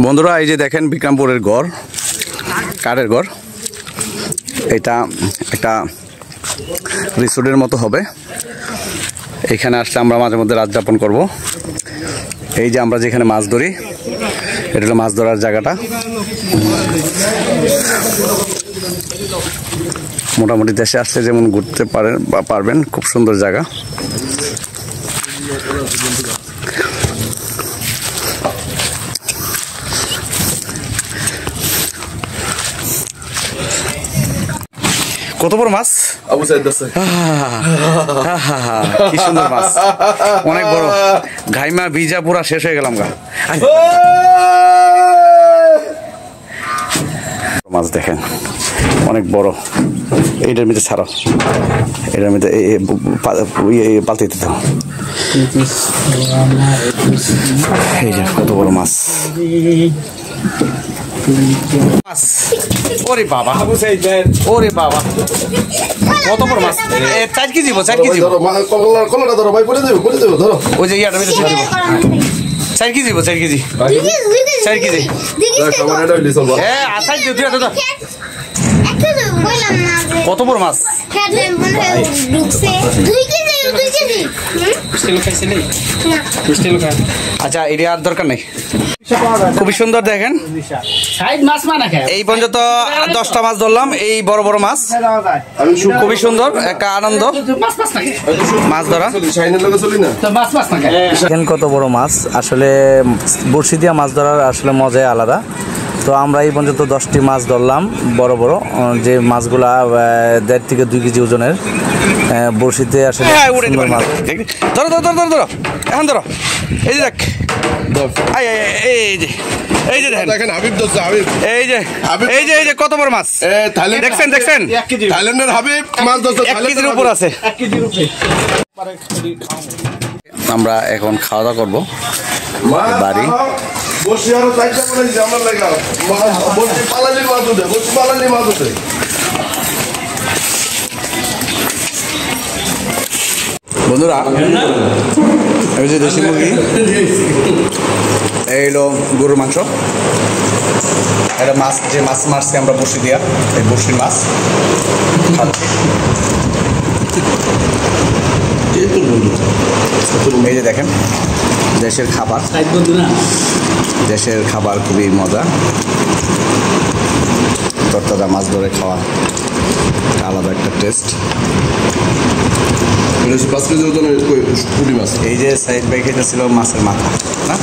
বন্ধুরা এই যে দেখেন বিক্রমপুরের গড়, কাঠের গড়। এটা একটা রিসোর্টের মতো হবে। এখানে আসলে আমরা মাঝে মধ্যে রাত যাপন করব। এই যে আমরা যেখানে মাছ ধরি, এটা হলো মাছ ধরার জায়গাটা। মোটামুটি দেশে আসলে যেমন ঘুরতে পারেন বা পারবেন, খুব সুন্দর জায়গা। কত বড় মাছ, কি সুন্দর মাছ, অনেক বড়। ঘাইমা ভিজা পুরা শেষ হয়ে গেলাম গা। মাছ দেখেন অনেক বড়। এইটার মধ্যে ছাড়ো, এটার মধ্যে পালতে দিতে। এই যে কত বড় মাছ। ওরে বাবা, ওরে বাবা, কত বড় মাছ। 4 কেজি, 4 কেজি। কলাটা ধরো ভাই, পড়ে দেবো ধরো। ওই যে ইয়াটার মধ্যে ছেড়ে দেবো। 4 কেজি, 4 কেজি, 4 কেজি। হ্যাঁ, আচ্ছা কত বড় মাছ। আচ্ছা, এটা আর দরকার নেই। খুবই সুন্দর দেখেন। এই পর্যন্ত 10টা মাছ ধরলাম, এই বড় বড় মাছ। খুবই সুন্দর একটা আনন্দ মাছ ধরা। দেখেন কত বড় মাছ। আসলে বড়শি দিয়া মাছ ধরার আসলে মজাই আলাদা। তো আমরা এই পর্যন্ত 10টি মাছ ধরলাম, বড় বড়, যে মাছগুলা 1.5 থেকে 2 কেজি ওজনের। বড়শিতে আসলে মাছ। ধরো ধরো ধরো ধরো, এখন ধরো। এই যে দেখ, এই যে দেখেন হাবিব, এই যে এই যে এই যে কত বড় মাছ দেখছেন, দেখছেন। থাইল্যান্ডের হাবিব মাছ 1 কেজির উপর আছে। আমরা এখন খাওয়া দাওয়া করবো বাড়ি। বন্ধুরা এই যে দেশি মুরগি, এই হলো গরুর মাংস। এটা মাছ, যে মাছ মারছি আমরা বড়শি দিয়া, এই বড়শির মাছ। এই যে দেখেন দেশের খাবার, দেশের খাবার খুবই মজা। তরতাজা মাছ ধরে খাওয়া আলাদা একটা টেস্ট। এই যে সাইড বাইক, এটা ছিল মাছের মাথা না।